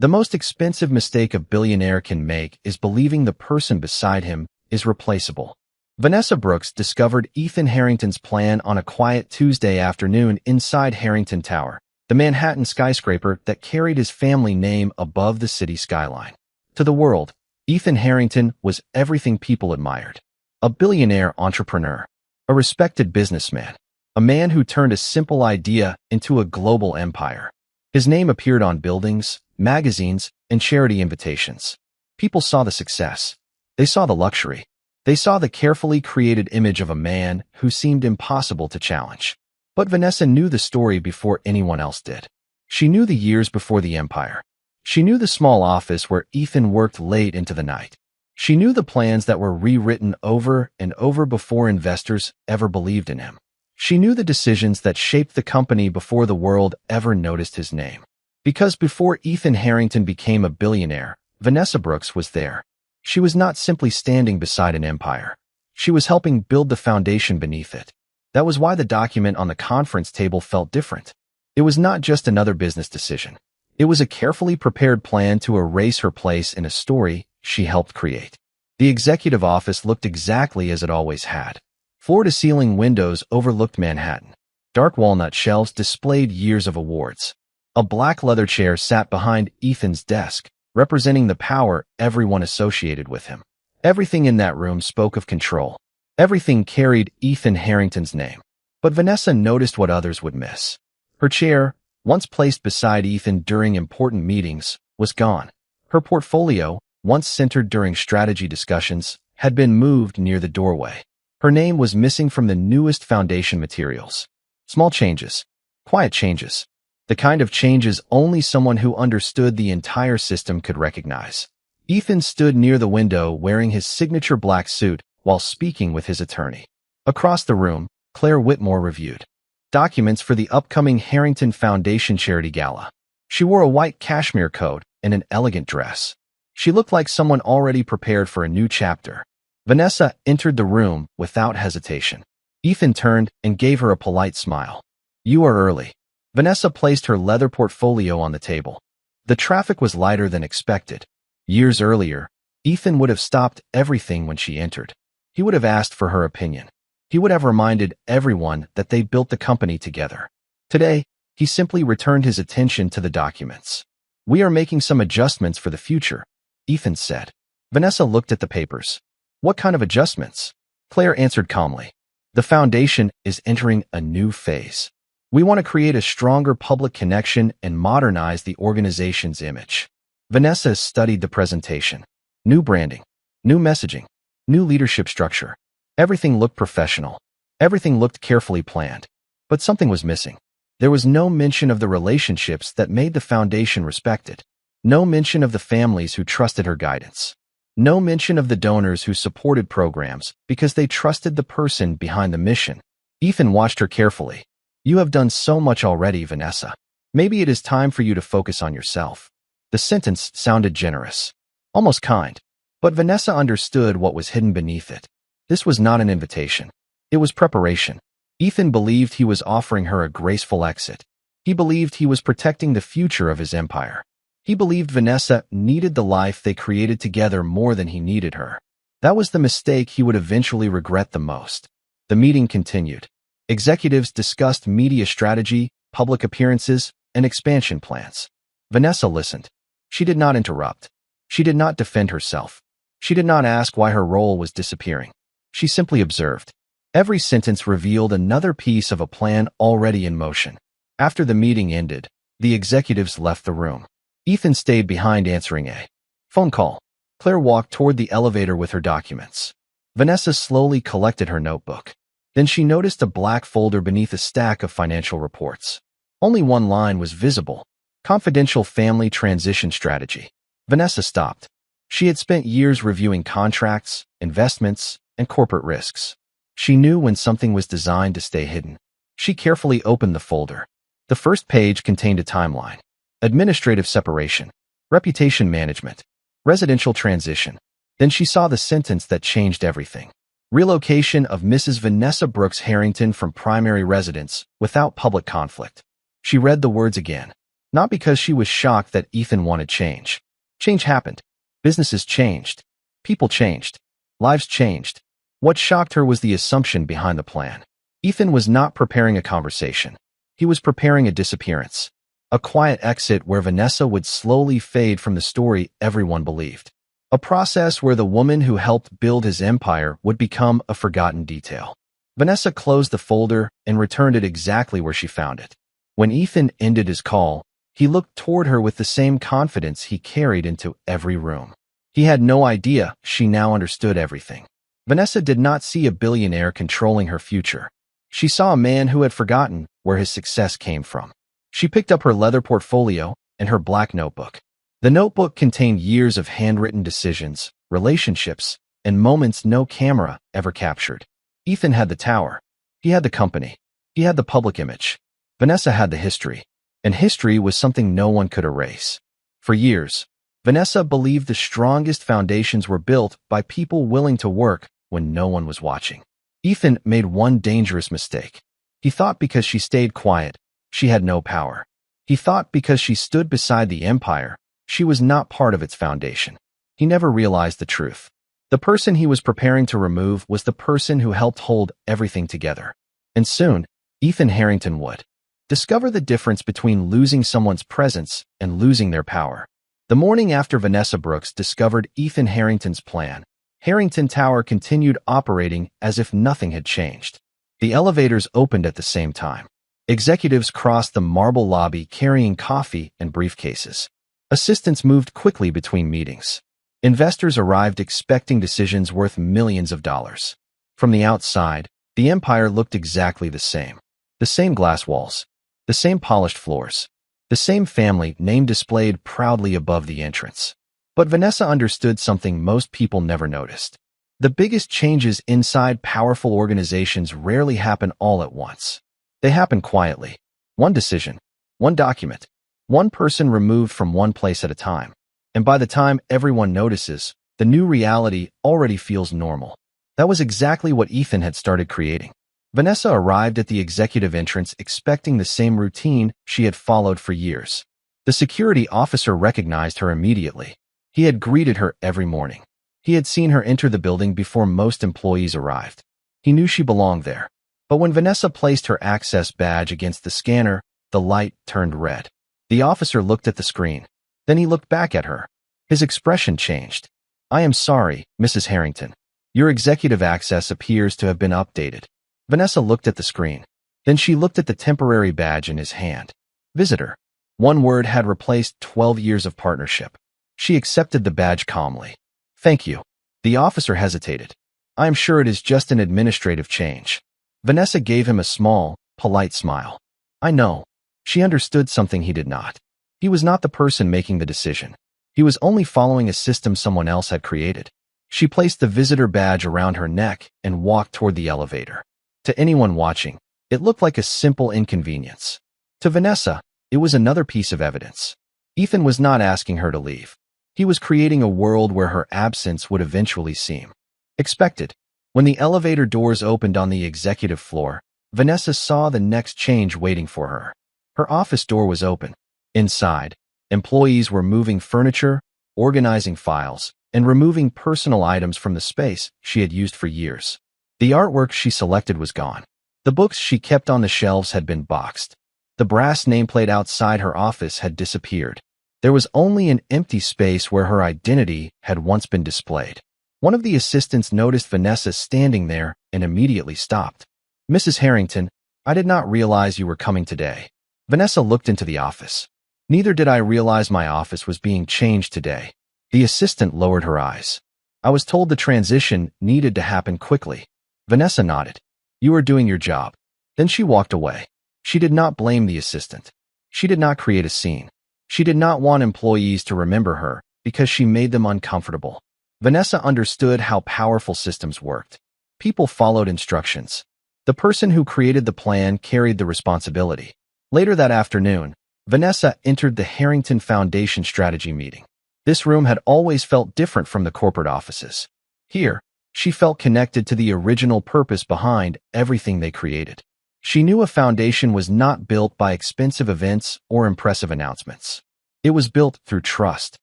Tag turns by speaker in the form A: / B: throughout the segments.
A: The most expensive mistake a billionaire can make is believing the person beside him is replaceable. Vanessa Brooks discovered Ethan Harrington's plan on a quiet Tuesday afternoon inside Harrington Tower, the Manhattan skyscraper that carried his family name above the city skyline. To the world, Ethan Harrington was everything people admired. A billionaire entrepreneur, a respected businessman, a man who turned a simple idea into a global empire. His name appeared on buildings, magazines, and charity invitations. People saw the success. They saw the luxury. They saw the carefully created image of a man who seemed impossible to challenge. But Vanessa knew the story before anyone else did. She knew the years before the empire. She knew the small office where Ethan worked late into the night. She knew the plans that were rewritten over and over before investors ever believed in him. She knew the decisions that shaped the company before the world ever noticed his name. Because before Ethan Harrington became a billionaire, Vanessa Brooks was there. She was not simply standing beside an empire. She was helping build the foundation beneath it. That was why the document on the conference table felt different. It was not just another business decision. It was a carefully prepared plan to erase her place in a story she helped create. The executive office looked exactly as it always had. Floor-to-ceiling windows overlooked Manhattan. Dark walnut shelves displayed years of awards. A black leather chair sat behind Ethan's desk, representing the power everyone associated with him. Everything in that room spoke of control. Everything carried Ethan Harrington's name. But Vanessa noticed what others would miss. Her chair, once placed beside Ethan during important meetings, was gone. Her portfolio, once centered during strategy discussions, had been moved near the doorway. Her name was missing from the newest foundation materials. Small changes. Quiet changes. The kind of changes only someone who understood the entire system could recognize. Ethan stood near the window wearing his signature black suit while speaking with his attorney. Across the room, Claire Whitmore reviewed documents for the upcoming Harrington Foundation Charity Gala. She wore a white cashmere coat and an elegant dress. She looked like someone already prepared for a new chapter. Vanessa entered the room without hesitation. Ethan turned and gave her a polite smile. "You are early." Vanessa placed her leather portfolio on the table. The traffic was lighter than expected. Years earlier, Ethan would have stopped everything when she entered. He would have asked for her opinion. He would have reminded everyone that they built the company together. Today, he simply returned his attention to the documents. "We are making some adjustments for the future," Ethan said. Vanessa looked at the papers. "What kind of adjustments?" Claire answered calmly. "The foundation is entering a new phase. We want to create a stronger public connection and modernize the organization's image." Vanessa studied the presentation. New branding, new messaging, new leadership structure. Everything looked professional. Everything looked carefully planned. But something was missing. There was no mention of the relationships that made the foundation respected. No mention of the families who trusted her guidance. No mention of the donors who supported programs because they trusted the person behind the mission. Ethan watched her carefully. "You have done so much already, Vanessa. Maybe it is time for you to focus on yourself." The sentence sounded generous, almost kind. But Vanessa understood what was hidden beneath it. This was not an invitation. It was preparation. Ethan believed he was offering her a graceful exit. He believed he was protecting the future of his empire. He believed Vanessa needed the life they created together more than he needed her. That was the mistake he would eventually regret the most. The meeting continued. Executives discussed media strategy, public appearances, and expansion plans. Vanessa listened. She did not interrupt. She did not defend herself. She did not ask why her role was disappearing. She simply observed. Every sentence revealed another piece of a plan already in motion. After the meeting ended, the executives left the room. Ethan stayed behind answering a phone call. Claire walked toward the elevator with her documents. Vanessa slowly collected her notebook. Then she noticed a black folder beneath a stack of financial reports. Only one line was visible. Confidential Family Transition Strategy. Vanessa stopped. She had spent years reviewing contracts, investments, and corporate risks. She knew when something was designed to stay hidden. She carefully opened the folder. The first page contained a timeline. Administrative separation, reputation management, residential transition. Then she saw the sentence that changed everything. Relocation of Mrs. Vanessa Brooks Harrington from primary residence without public conflict. She read the words again. Not because she was shocked that Ethan wanted change. Change happened. Businesses changed. People changed. Lives changed. What shocked her was the assumption behind the plan. Ethan was not preparing a conversation. He was preparing a disappearance. A quiet exit where Vanessa would slowly fade from the story everyone believed. A process where the woman who helped build his empire would become a forgotten detail. Vanessa closed the folder and returned it exactly where she found it. When Ethan ended his call, he looked toward her with the same confidence he carried into every room. He had no idea she now understood everything. Vanessa did not see a billionaire controlling her future. She saw a man who had forgotten where his success came from. She picked up her leather portfolio and her black notebook. The notebook contained years of handwritten decisions, relationships, and moments no camera ever captured. Ethan had the tower. He had the company. He had the public image. Vanessa had the history. And history was something no one could erase. For years, Vanessa believed the strongest foundations were built by people willing to work when no one was watching. Ethan made one dangerous mistake. He thought because she stayed quiet, she had no power. He thought because she stood beside the empire, she was not part of its foundation. He never realized the truth. The person he was preparing to remove was the person who helped hold everything together. And soon, Ethan Harrington would discover the difference between losing someone's presence and losing their power. The morning after Vanessa Brooks discovered Ethan Harrington's plan, Harrington Tower continued operating as if nothing had changed. The elevators opened at the same time. Executives crossed the marble lobby carrying coffee and briefcases. Assistants moved quickly between meetings. Investors arrived expecting decisions worth millions of dollars. From the outside, the empire looked exactly the same. The same glass walls. The same polished floors. The same family name displayed proudly above the entrance. But Vanessa understood something most people never noticed. The biggest changes inside powerful organizations rarely happen all at once. They happen quietly. One decision, one document, one person removed from one place at a time. And by the time everyone notices, the new reality already feels normal. That was exactly what Ethan had started creating. Vanessa arrived at the executive entrance expecting the same routine she had followed for years. The security officer recognized her immediately. He had greeted her every morning. He had seen her enter the building before most employees arrived. He knew she belonged there. But when Vanessa placed her access badge against the scanner, the light turned red. The officer looked at the screen. Then he looked back at her. His expression changed. "I am sorry, Mrs. Harrington. Your executive access appears to have been updated." Vanessa looked at the screen. Then she looked at the temporary badge in his hand. Visitor. One word had replaced 12 years of partnership. She accepted the badge calmly. "Thank you." The officer hesitated. "I am sure it is just an administrative change." Vanessa gave him a small, polite smile. "I know." She understood something he did not. He was not the person making the decision. He was only following a system someone else had created. She placed the visitor badge around her neck and walked toward the elevator. To anyone watching, it looked like a simple inconvenience. To Vanessa, it was another piece of evidence. Ethan was not asking her to leave. He was creating a world where her absence would eventually seem expected. When the elevator doors opened on the executive floor, Vanessa saw the next change waiting for her. Her office door was open. Inside, employees were moving furniture, organizing files, and removing personal items from the space she had used for years. The artwork she selected was gone. The books she kept on the shelves had been boxed. The brass nameplate outside her office had disappeared. There was only an empty space where her identity had once been displayed. One of the assistants noticed Vanessa standing there and immediately stopped. "Mrs. Harrington, I did not realize you were coming today." Vanessa looked into the office. "Neither did I realize my office was being changed today." The assistant lowered her eyes. "I was told the transition needed to happen quickly." Vanessa nodded. "You are doing your job." Then she walked away. She did not blame the assistant. She did not create a scene. She did not want employees to remember her because she made them uncomfortable. Vanessa understood how powerful systems worked. People followed instructions. The person who created the plan carried the responsibility. Later that afternoon, Vanessa entered the Harrington Foundation strategy meeting. This room had always felt different from the corporate offices. Here, she felt connected to the original purpose behind everything they created. She knew a foundation was not built by expensive events or impressive announcements. It was built through trust.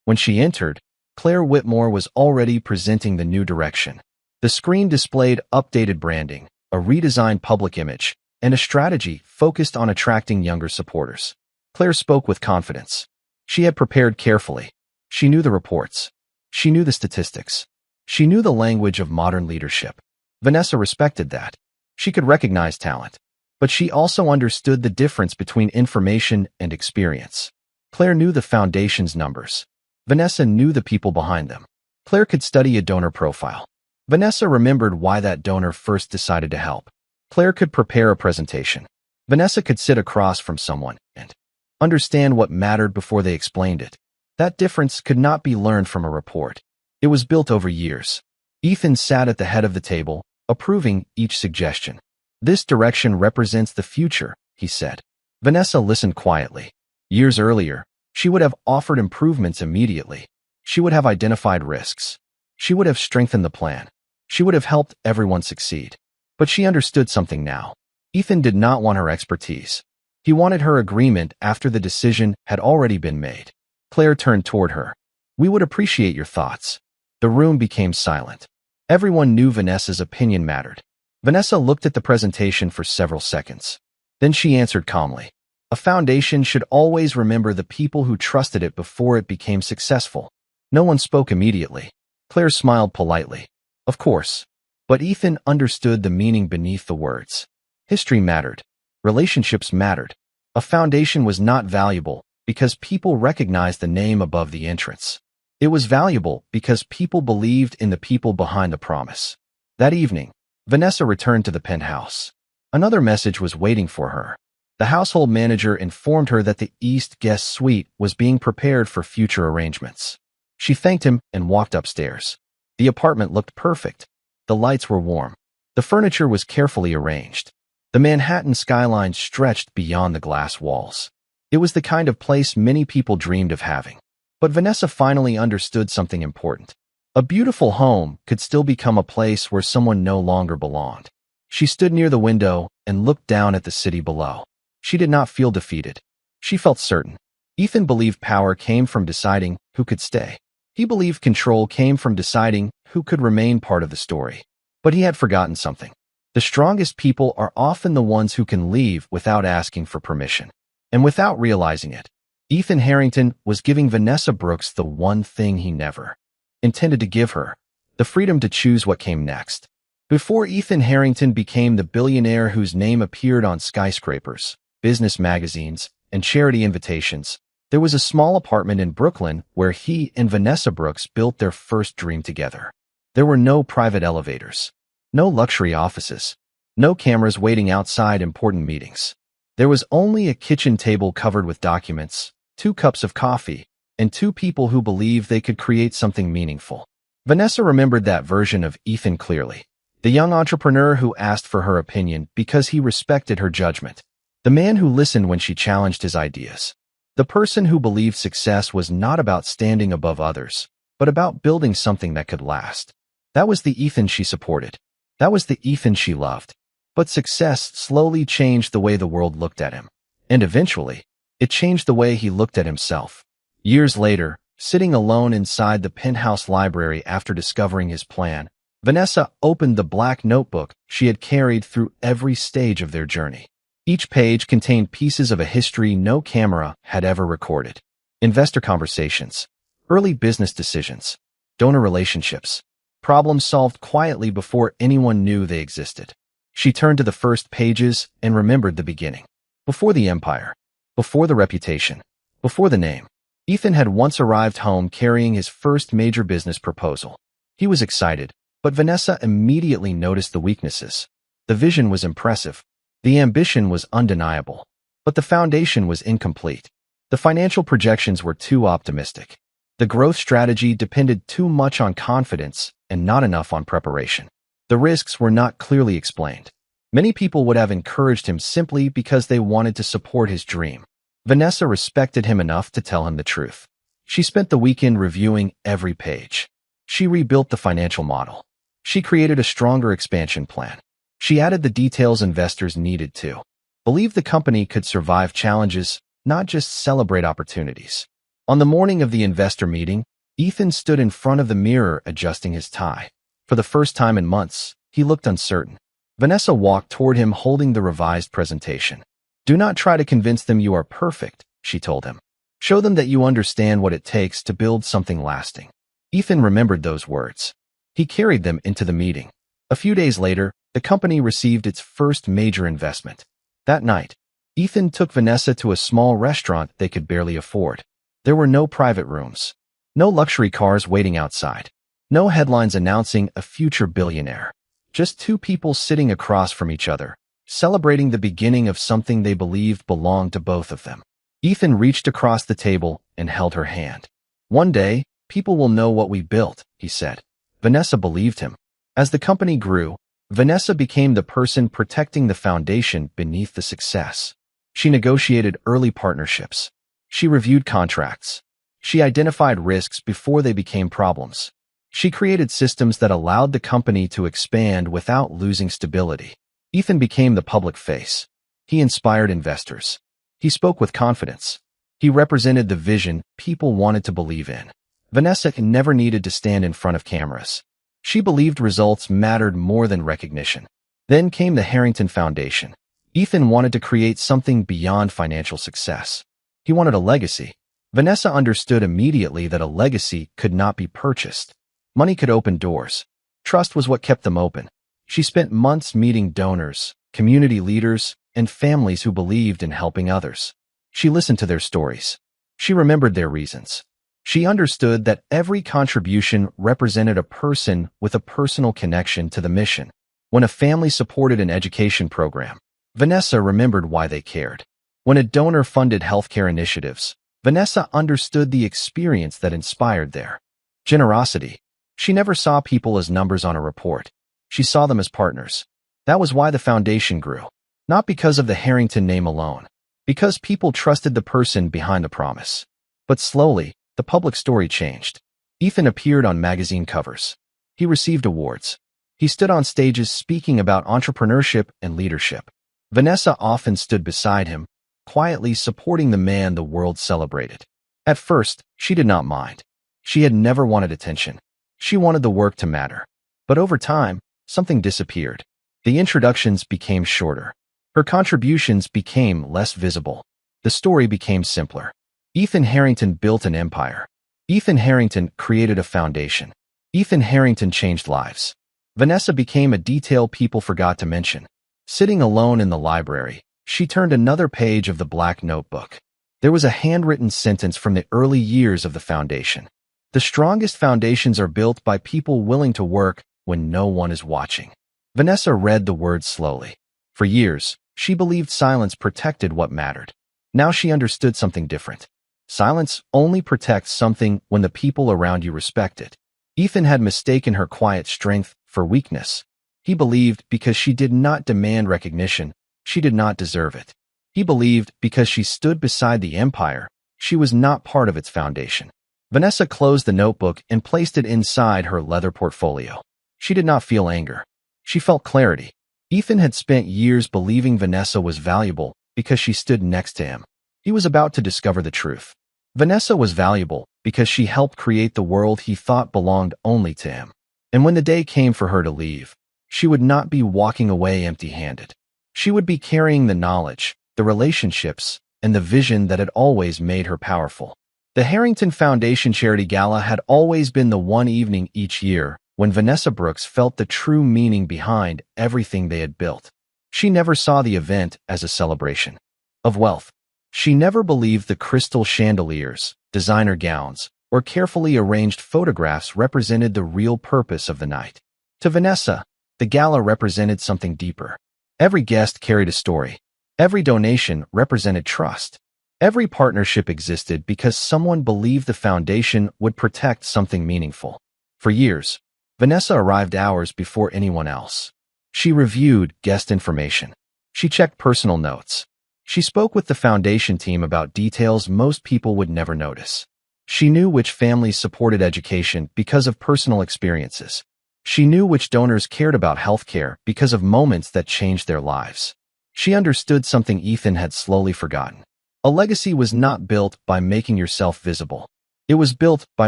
A: When she entered, Claire Whitmore was already presenting the new direction. The screen displayed updated branding, a redesigned public image, and a strategy focused on attracting younger supporters. Claire spoke with confidence. She had prepared carefully. She knew the reports. She knew the statistics. She knew the language of modern leadership. Vanessa respected that. She could recognize talent. But she also understood the difference between information and experience. Claire knew the foundation's numbers. Vanessa knew the people behind them. Claire could study a donor profile. Vanessa remembered why that donor first decided to help. Claire could prepare a presentation. Vanessa could sit across from someone and understand what mattered before they explained it. That difference could not be learned from a report. It was built over years. Ethan sat at the head of the table, approving each suggestion. "This direction represents the future," he said. Vanessa listened quietly. Years earlier, she would have offered improvements immediately. She would have identified risks. She would have strengthened the plan. She would have helped everyone succeed. But she understood something now. Ethan did not want her expertise. He wanted her agreement after the decision had already been made. Claire turned toward her. "We would appreciate your thoughts." The room became silent. Everyone knew Vanessa's opinion mattered. Vanessa looked at the presentation for several seconds. Then she answered calmly. "A foundation should always remember the people who trusted it before it became successful." No one spoke immediately. Claire smiled politely. Of course. But Ethan understood the meaning beneath the words. History mattered. Relationships mattered. A foundation was not valuable because people recognized the name above the entrance. It was valuable because people believed in the people behind the promise. That evening, Vanessa returned to the penthouse. Another message was waiting for her. The household manager informed her that the East guest suite was being prepared for future arrangements. She thanked him and walked upstairs. The apartment looked perfect. The lights were warm. The furniture was carefully arranged. The Manhattan skyline stretched beyond the glass walls. It was the kind of place many people dreamed of having. But Vanessa finally understood something important. A beautiful home could still become a place where someone no longer belonged. She stood near the window and looked down at the city below. She did not feel defeated. She felt certain. Ethan believed power came from deciding who could stay. He believed control came from deciding who could remain part of the story. But he had forgotten something. The strongest people are often the ones who can leave without asking for permission. And without realizing it, Ethan Harrington was giving Vanessa Brooks the one thing he never intended to give her: the freedom to choose what came next. Before Ethan Harrington became the billionaire whose name appeared on skyscrapers, business magazines, and charity invitations, there was a small apartment in Brooklyn where he and Vanessa Brooks built their first dream together. There were no private elevators, no luxury offices, no cameras waiting outside important meetings. There was only a kitchen table covered with documents, 2 cups of coffee, and 2 people who believed they could create something meaningful. Vanessa remembered that version of Ethan clearly. The young entrepreneur who asked for her opinion because he respected her judgment. The man who listened when she challenged his ideas. The person who believed success was not about standing above others, but about building something that could last. That was the Ethan she supported. That was the Ethan she loved. But success slowly changed the way the world looked at him. And eventually, it changed the way he looked at himself. Years later, sitting alone inside the penthouse library after discovering his plan, Vanessa opened the black notebook she had carried through every stage of their journey. Each page contained pieces of a history no camera had ever recorded. Investor conversations, early business decisions, donor relationships, problems solved quietly before anyone knew they existed. She turned to the first pages and remembered the beginning. Before the empire, before the reputation, before the name, Ethan had once arrived home carrying his first major business proposal. He was excited, but Vanessa immediately noticed the weaknesses. The vision was impressive. The ambition was undeniable. But the foundation was incomplete. The financial projections were too optimistic. The growth strategy depended too much on confidence and not enough on preparation. The risks were not clearly explained. Many people would have encouraged him simply because they wanted to support his dream. Vanessa respected him enough to tell him the truth. She spent the weekend reviewing every page. She rebuilt the financial model. She created a stronger expansion plan. She added the details investors needed to believe the company could survive challenges, not just celebrate opportunities. On the morning of the investor meeting, Ethan stood in front of the mirror adjusting his tie. For the first time in months, he looked uncertain. Vanessa walked toward him holding the revised presentation. "Do not try to convince them you are perfect," she told him. "Show them that you understand what it takes to build something lasting." Ethan remembered those words. He carried them into the meeting. A few days later, the company received its first major investment. That night, Ethan took Vanessa to a small restaurant they could barely afford. There were no private rooms, no luxury cars waiting outside, no headlines announcing a future billionaire. Just two people sitting across from each other, celebrating the beginning of something they believed belonged to both of them. Ethan reached across the table and held her hand. "One day, people will know what we built," he said. Vanessa believed him. As the company grew, Vanessa became the person protecting the foundation beneath the success. She negotiated early partnerships. She reviewed contracts. She identified risks before they became problems. She created systems that allowed the company to expand without losing stability. Ethan became the public face. He inspired investors. He spoke with confidence. He represented the vision people wanted to believe in. Vanessa never needed to stand in front of cameras. She believed results mattered more than recognition. Then came the Harrington Foundation. Ethan wanted to create something beyond financial success. He wanted a legacy. Vanessa understood immediately that a legacy could not be purchased. Money could open doors. Trust was what kept them open. She spent months meeting donors, community leaders, and families who believed in helping others. She listened to their stories. She remembered their reasons. She understood that every contribution represented a person with a personal connection to the mission. When a family supported an education program, Vanessa remembered why they cared. When a donor funded healthcare initiatives, Vanessa understood the experience that inspired their generosity. She never saw people as numbers on a report. She saw them as partners. That was why the foundation grew. Not because of the Harrington name alone, because people trusted the person behind the promise. But slowly, the public story changed. Ethan appeared on magazine covers. He received awards. He stood on stages speaking about entrepreneurship and leadership. Vanessa often stood beside him, quietly supporting the man the world celebrated. At first, she did not mind. She had never wanted attention. She wanted the work to matter. But over time, something disappeared. The introductions became shorter. Her contributions became less visible. The story became simpler. Ethan Harrington built an empire. Ethan Harrington created a foundation. Ethan Harrington changed lives. Vanessa became a detail people forgot to mention. Sitting alone in the library, she turned another page of the black notebook. There was a handwritten sentence from the early years of the foundation. "The strongest foundations are built by people willing to work when no one is watching." Vanessa read the words slowly. For years, she believed silence protected what mattered. Now she understood something different. Silence only protects something when the people around you respect it. Ethan had mistaken her quiet strength for weakness. He believed because she did not demand recognition, she did not deserve it. He believed because she stood beside the empire, she was not part of its foundation. Vanessa closed the notebook and placed it inside her leather portfolio. She did not feel anger. She felt clarity. Ethan had spent years believing Vanessa was valuable because she stood next to him. He was about to discover the truth. Vanessa was valuable because she helped create the world he thought belonged only to him. And when the day came for her to leave, she would not be walking away empty-handed. She would be carrying the knowledge, the relationships, and the vision that had always made her powerful. The Harrington Foundation Charity Gala had always been the one evening each year when Vanessa Brooks felt the true meaning behind everything they had built. She never saw the event as a celebration of wealth. She never believed the crystal chandeliers, designer gowns, or carefully arranged photographs represented the real purpose of the night. To Vanessa, the gala represented something deeper. Every guest carried a story. Every donation represented trust. Every partnership existed because someone believed the foundation would protect something meaningful. For years, Vanessa arrived hours before anyone else. She reviewed guest information. She checked personal notes. She spoke with the foundation team about details most people would never notice. She knew which families supported education because of personal experiences. She knew which donors cared about healthcare because of moments that changed their lives. She understood something Ethan had slowly forgotten. A legacy was not built by making yourself visible. It was built by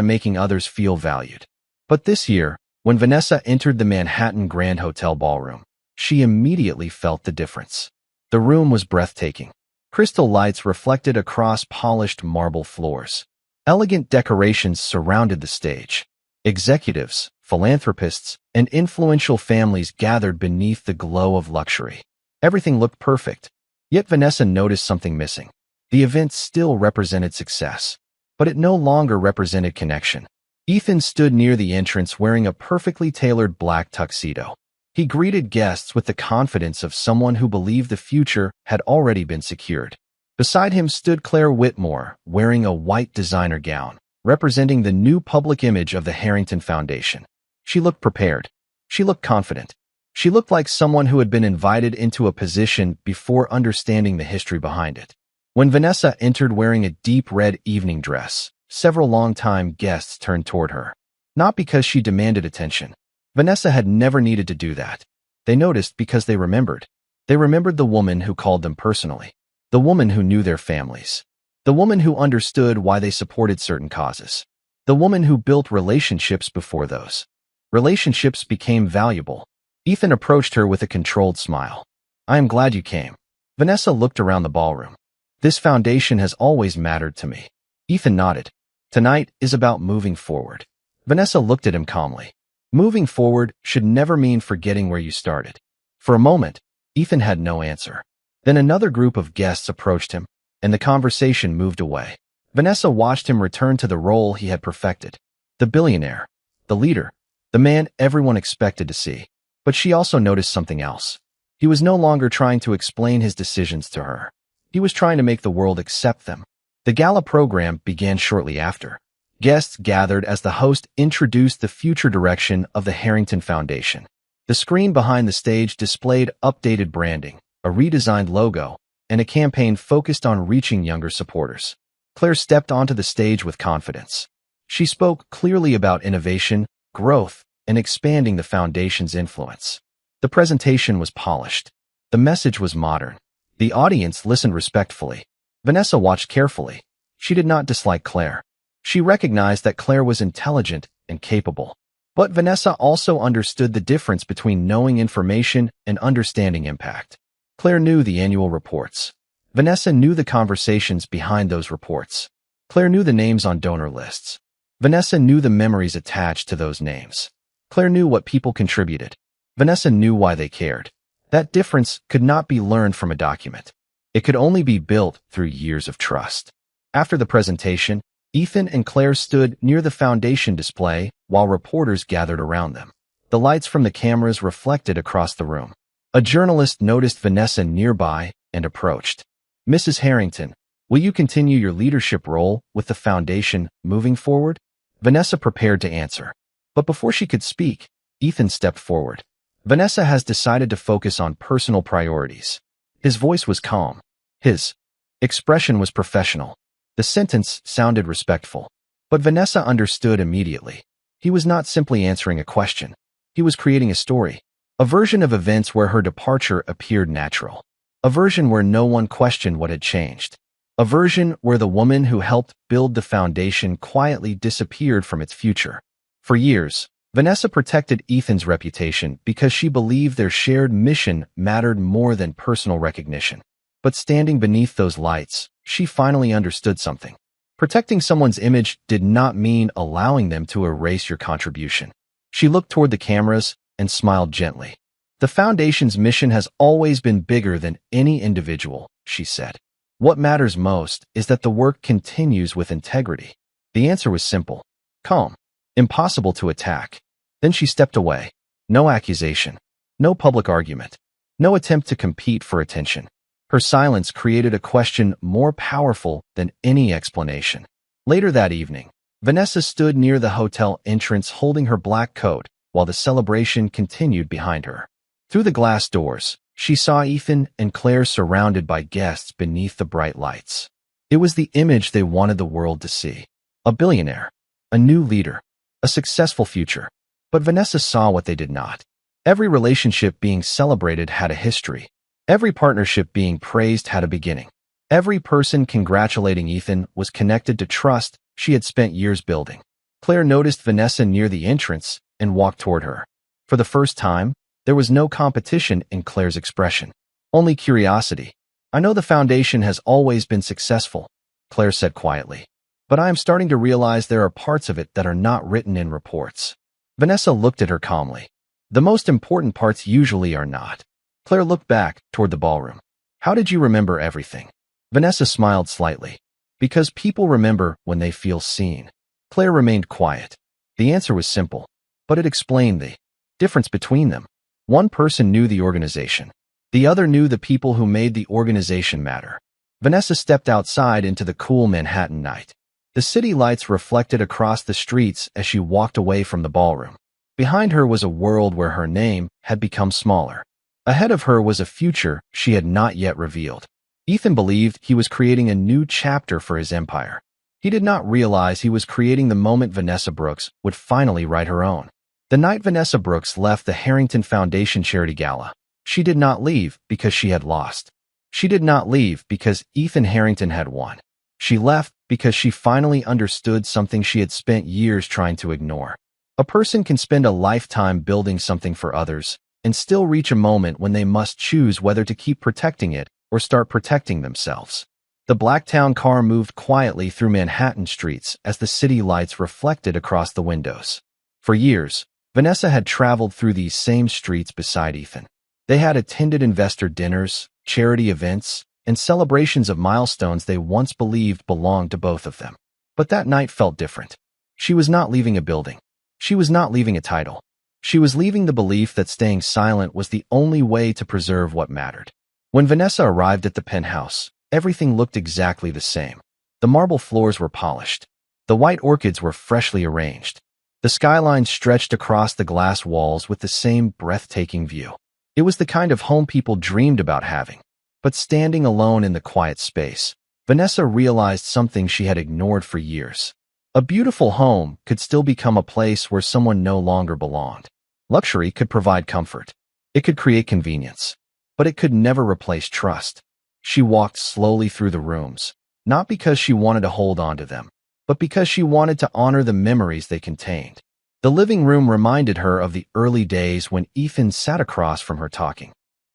A: making others feel valued. But this year, when Vanessa entered the Manhattan Grand Hotel ballroom, she immediately felt the difference. The room was breathtaking. Crystal lights reflected across polished marble floors. Elegant decorations surrounded the stage. Executives, philanthropists, and influential families gathered beneath the glow of luxury. Everything looked perfect. Yet Vanessa noticed something missing. The event still represented success, but it no longer represented connection. Ethan stood near the entrance wearing a perfectly tailored black tuxedo. He greeted guests with the confidence of someone who believed the future had already been secured. Beside him stood Claire Whitmore, wearing a white designer gown, representing the new public image of the Harrington Foundation. She looked prepared. She looked confident. She looked like someone who had been invited into a position before understanding the history behind it. When Vanessa entered wearing a deep red evening dress, several longtime guests turned toward her. Not because she demanded attention. Vanessa had never needed to do that. They noticed because they remembered. They remembered the woman who called them personally. The woman who knew their families. The woman who understood why they supported certain causes. The woman who built relationships before those relationships became valuable. Ethan approached her with a controlled smile. "I am glad you came." Vanessa looked around the ballroom. "This foundation has always mattered to me." Ethan nodded. "Tonight is about moving forward." Vanessa looked at him calmly. Moving forward should never mean forgetting where you started. For a moment, Ethan had no answer. Then another group of guests approached him, and the conversation moved away. Vanessa watched him return to the role he had perfected. The billionaire. The leader. The man everyone expected to see. But she also noticed something else. He was no longer trying to explain his decisions to her. He was trying to make the world accept them. The gala program began shortly after. Guests gathered as the host introduced the future direction of the Harrington Foundation. The screen behind the stage displayed updated branding, a redesigned logo, and a campaign focused on reaching younger supporters. Claire stepped onto the stage with confidence. She spoke clearly about innovation, growth, and expanding the foundation's influence. The presentation was polished. The message was modern. The audience listened respectfully. Vanessa watched carefully. She did not dislike Claire. She recognized that Claire was intelligent and capable. But Vanessa also understood the difference between knowing information and understanding impact. Claire knew the annual reports. Vanessa knew the conversations behind those reports. Claire knew the names on donor lists. Vanessa knew the memories attached to those names. Claire knew what people contributed. Vanessa knew why they cared. That difference could not be learned from a document. It could only be built through years of trust. After the presentation, Ethan and Claire stood near the foundation display while reporters gathered around them. The lights from the cameras reflected across the room. A journalist noticed Vanessa nearby and approached. "Mrs. Harrington, will you continue your leadership role with the foundation moving forward?" Vanessa prepared to answer. But before she could speak, Ethan stepped forward. Vanessa has decided to focus on personal priorities. His voice was calm. His expression was professional. The sentence sounded respectful. But Vanessa understood immediately. He was not simply answering a question. He was creating a story. A version of events where her departure appeared natural. A version where no one questioned what had changed. A version where the woman who helped build the foundation quietly disappeared from its future. For years, Vanessa protected Ethan's reputation because she believed their shared mission mattered more than personal recognition. But standing beneath those lights, she finally understood something. Protecting someone's image did not mean allowing them to erase your contribution. She looked toward the cameras and smiled gently. "The foundation's mission has always been bigger than any individual," she said. "What matters most is that the work continues with integrity." The answer was simple, calm, impossible to attack. Then she stepped away. No accusation, no public argument, no attempt to compete for attention. Her silence created a question more powerful than any explanation. Later that evening, Vanessa stood near the hotel entrance holding her black coat while the celebration continued behind her. Through the glass doors, she saw Ethan and Claire surrounded by guests beneath the bright lights. It was the image they wanted the world to see. A billionaire, a new leader, a successful future. But Vanessa saw what they did not. Every relationship being celebrated had a history. Every partnership being praised had a beginning. Every person congratulating Ethan was connected to trust she had spent years building. Claire noticed Vanessa near the entrance and walked toward her. For the first time, there was no competition in Claire's expression. Only curiosity. "I know the foundation has always been successful," Claire said quietly. "But I am starting to realize there are parts of it that are not written in reports." Vanessa looked at her calmly. "The most important parts usually are not." Claire looked back toward the ballroom. "How did you remember everything?" Vanessa smiled slightly. "Because people remember when they feel seen." Claire remained quiet. The answer was simple, but it explained the difference between them. One person knew the organization. The other knew the people who made the organization matter. Vanessa stepped outside into the cool Manhattan night. The city lights reflected across the streets as she walked away from the ballroom. Behind her was a world where her name had become smaller. Ahead of her was a future she had not yet revealed. Ethan believed he was creating a new chapter for his empire. He did not realize he was creating the moment Vanessa Brooks would finally write her own. The night Vanessa Brooks left the Harrington Foundation Charity Gala, she did not leave because she had lost. She did not leave because Ethan Harrington had won. She left because she finally understood something she had spent years trying to ignore. A person can spend a lifetime building something for others and still reach a moment when they must choose whether to keep protecting it or start protecting themselves. The Blacktown car moved quietly through Manhattan streets as the city lights reflected across the windows. For years, Vanessa had traveled through these same streets beside Ethan. They had attended investor dinners, charity events, and celebrations of milestones they once believed belonged to both of them. But that night felt different. She was not leaving a building. She was not leaving a title. She was leaving the belief that staying silent was the only way to preserve what mattered. When Vanessa arrived at the penthouse, everything looked exactly the same. The marble floors were polished. The white orchids were freshly arranged. The skyline stretched across the glass walls with the same breathtaking view. It was the kind of home people dreamed about having. But standing alone in the quiet space, Vanessa realized something she had ignored for years. A beautiful home could still become a place where someone no longer belonged. Luxury could provide comfort. It could create convenience. But it could never replace trust. She walked slowly through the rooms, not because she wanted to hold on to them, but because she wanted to honor the memories they contained. The living room reminded her of the early days when Ethan sat across from her talking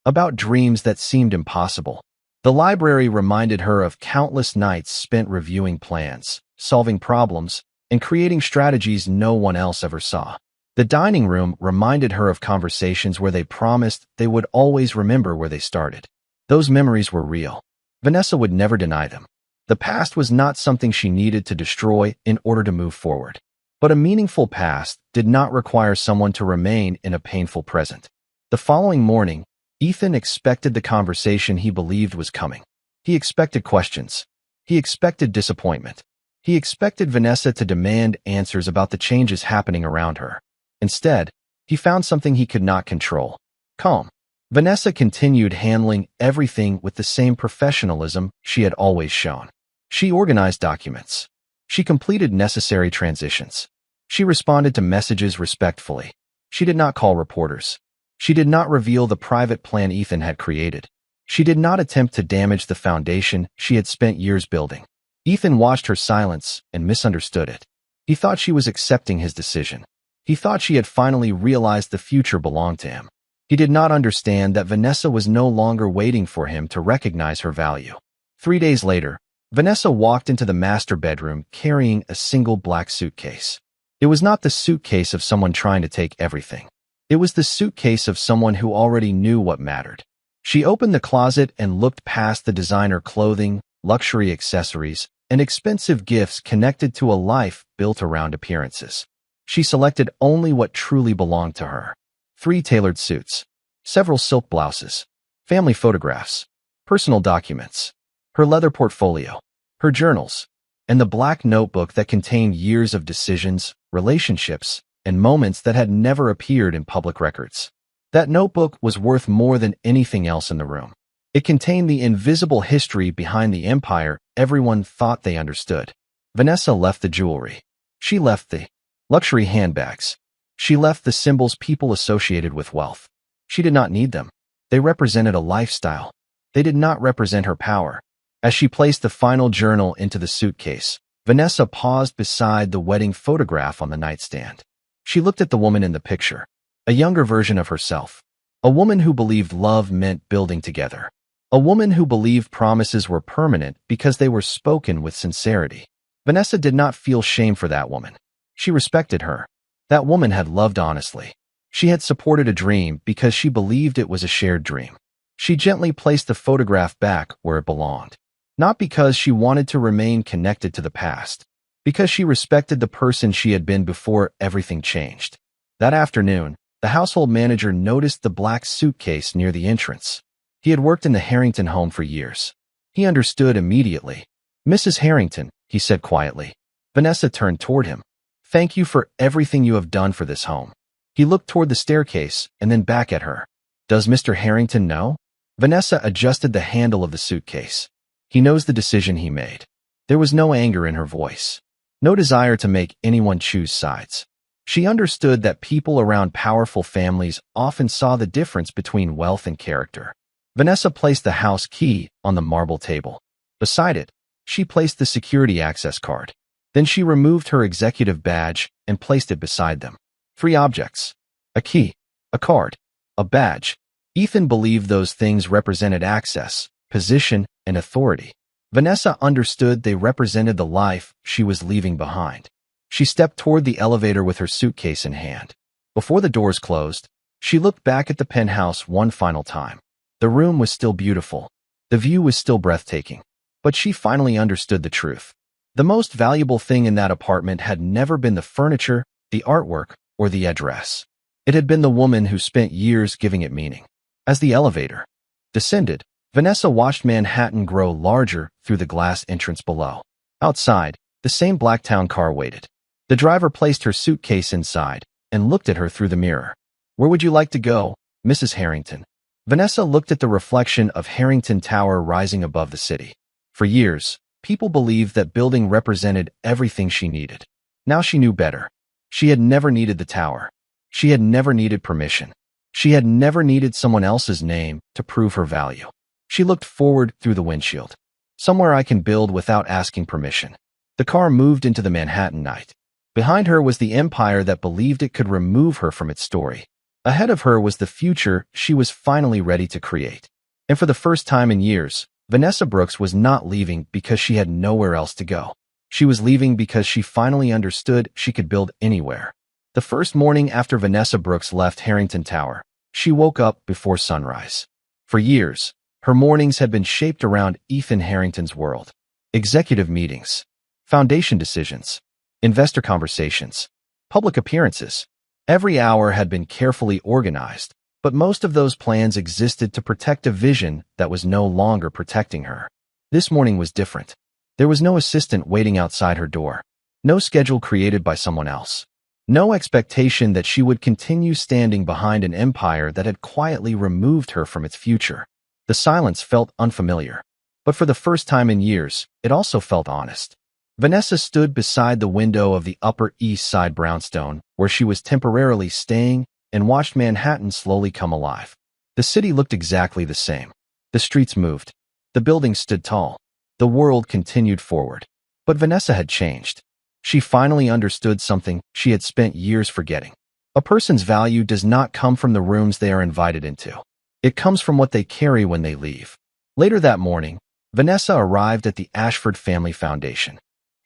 A: about dreams that seemed impossible. The library reminded her of countless nights spent reviewing plans, solving problems, and creating strategies no one else ever saw. The dining room reminded her of conversations where they promised they would always remember where they started. Those memories were real. Vanessa would never deny them. The past was not something she needed to destroy in order to move forward. But a meaningful past did not require someone to remain in a painful present. The following morning, Ethan expected the conversation he believed was coming. He expected questions. He expected disappointment. He expected Vanessa to demand answers about the changes happening around her. Instead, he found something he could not control: calm. Vanessa continued handling everything with the same professionalism she had always shown. She organized documents. She completed necessary transitions. She responded to messages respectfully. She did not call reporters. She did not reveal the private plan Ethan had created. She did not attempt to damage the foundation she had spent years building. Ethan watched her silence and misunderstood it. He thought she was accepting his decision. He thought she had finally realized the future belonged to him. He did not understand that Vanessa was no longer waiting for him to recognize her value. 3 days later, Vanessa walked into the master bedroom carrying a single black suitcase. It was not the suitcase of someone trying to take everything. It was the suitcase of someone who already knew what mattered. She opened the closet and looked past the designer clothing, luxury accessories, and expensive gifts connected to a life built around appearances. She selected only what truly belonged to her: 3 tailored suits, several silk blouses, family photographs, personal documents, her leather portfolio, her journals, and the black notebook that contained years of decisions, relationships, and moments that had never appeared in public records. That notebook was worth more than anything else in the room. It contained the invisible history behind the empire everyone thought they understood. Vanessa left the jewelry. She left the luxury handbags. She left the symbols people associated with wealth. She did not need them. They represented a lifestyle. They did not represent her power. As she placed the final journal into the suitcase, Vanessa paused beside the wedding photograph on the nightstand. She looked at the woman in the picture, a younger version of herself. A woman who believed love meant building together. A woman who believed promises were permanent because they were spoken with sincerity. Vanessa did not feel shame for that woman. She respected her. That woman had loved honestly. She had supported a dream because she believed it was a shared dream. She gently placed the photograph back where it belonged. Not because she wanted to remain connected to the past, because she respected the person she had been before everything changed. That afternoon, the household manager noticed the black suitcase near the entrance. He had worked in the Harrington home for years. He understood immediately. "Mrs. Harrington," he said quietly. Vanessa turned toward him. "Thank you for everything you have done for this home." He looked toward the staircase and then back at her. "Does Mr. Harrington know?" Vanessa adjusted the handle of the suitcase. "He knows the decision he made." There was no anger in her voice. No desire to make anyone choose sides. She understood that people around powerful families often saw the difference between wealth and character. Vanessa placed the house key on the marble table. Beside it, she placed the security access card. Then she removed her executive badge and placed it beside them. 3 objects: a key, a card, a badge. Ethan believed those things represented access, position, and authority. Vanessa understood they represented the life she was leaving behind. She stepped toward the elevator with her suitcase in hand. Before the doors closed, she looked back at the penthouse one final time. The room was still beautiful. The view was still breathtaking. But she finally understood the truth. The most valuable thing in that apartment had never been the furniture, the artwork, or the address. It had been the woman who spent years giving it meaning. As the elevator descended, Vanessa watched Manhattan grow larger through the glass entrance below. Outside, the same black town car waited. The driver placed her suitcase inside and looked at her through the mirror. "Where would you like to go, Mrs. Harrington?" Vanessa looked at the reflection of Harrington Tower rising above the city. For years, people believed that building represented everything she needed. Now she knew better. She had never needed the tower. She had never needed permission. She had never needed someone else's name to prove her value. She looked forward through the windshield. "Somewhere I can build without asking permission." The car moved into the Manhattan night. Behind her was the empire that believed it could remove her from its story. Ahead of her was the future she was finally ready to create. And for the first time in years, Vanessa Brooks was not leaving because she had nowhere else to go. She was leaving because she finally understood she could build anywhere. The first morning after Vanessa Brooks left Harrington Tower, she woke up before sunrise. For years, her mornings had been shaped around Ethan Harrington's world. Executive meetings, foundation decisions, investor conversations, public appearances. Every hour had been carefully organized, but most of those plans existed to protect a vision that was no longer protecting her. This morning was different. There was no assistant waiting outside her door, no schedule created by someone else, no expectation that she would continue standing behind an empire that had quietly removed her from its future. The silence felt unfamiliar, but for the first time in years, it also felt honest. Vanessa stood beside the window of the Upper East Side brownstone, where she was temporarily staying, and watched Manhattan slowly come alive. The city looked exactly the same. The streets moved. The buildings stood tall. The world continued forward. But Vanessa had changed. She finally understood something she had spent years forgetting. A person's value does not come from the rooms they are invited into. It comes from what they carry when they leave. Later that morning, Vanessa arrived at the Ashford Family Foundation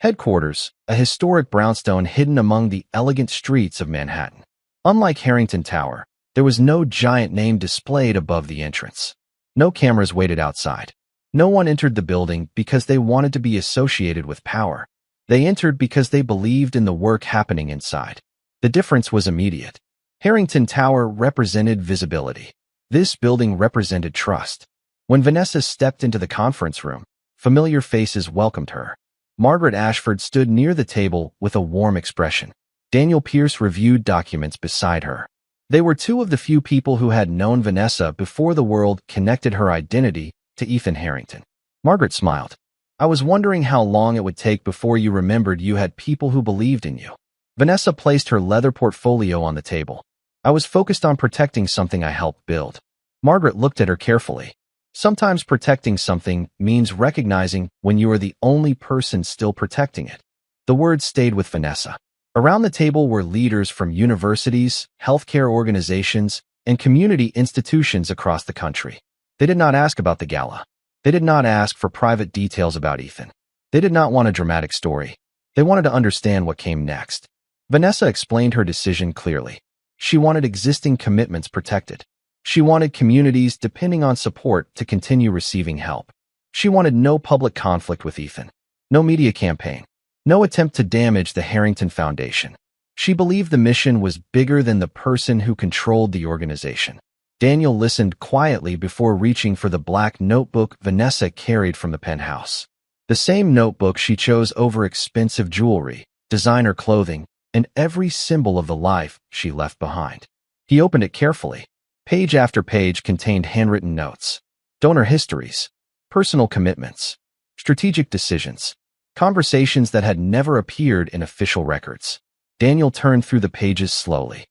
A: headquarters, a historic brownstone hidden among the elegant streets of Manhattan. Unlike Harrington Tower, there was no giant name displayed above the entrance. No cameras waited outside. No one entered the building because they wanted to be associated with power. They entered because they believed in the work happening inside. The difference was immediate. Harrington Tower represented visibility. This building represented trust. When Vanessa stepped into the conference room, familiar faces welcomed her. Margaret Ashford stood near the table with a warm expression. Daniel Pierce reviewed documents beside her. They were two of the few people who had known Vanessa before the world connected her identity to Ethan Harrington. Margaret smiled. "I was wondering how long it would take before you remembered you had people who believed in you." Vanessa placed her leather portfolio on the table. I was focused on protecting something I helped build. Margaret looked at her carefully. Sometimes protecting something means recognizing when you are the only person still protecting it. The words stayed with Vanessa. Around the table were leaders from universities, healthcare organizations, and community institutions across the country. They did not ask about the gala. They did not ask for private details about Ethan. They did not want a dramatic story. They wanted to understand what came next. Vanessa explained her decision clearly. She wanted existing commitments protected. She wanted communities depending on support to continue receiving help. She wanted no public conflict with Ethan, no media campaign, no attempt to damage the Harrington Foundation. She believed the mission was bigger than the person who controlled the organization. Daniel listened quietly before reaching for the black notebook Vanessa carried from the penthouse. The same notebook she chose over expensive jewelry, designer clothing, and every symbol of the life she left behind. He opened it carefully. Page after page contained handwritten notes, donor histories, personal commitments, strategic decisions, conversations that had never appeared in official records. Daniel turned through the pages slowly.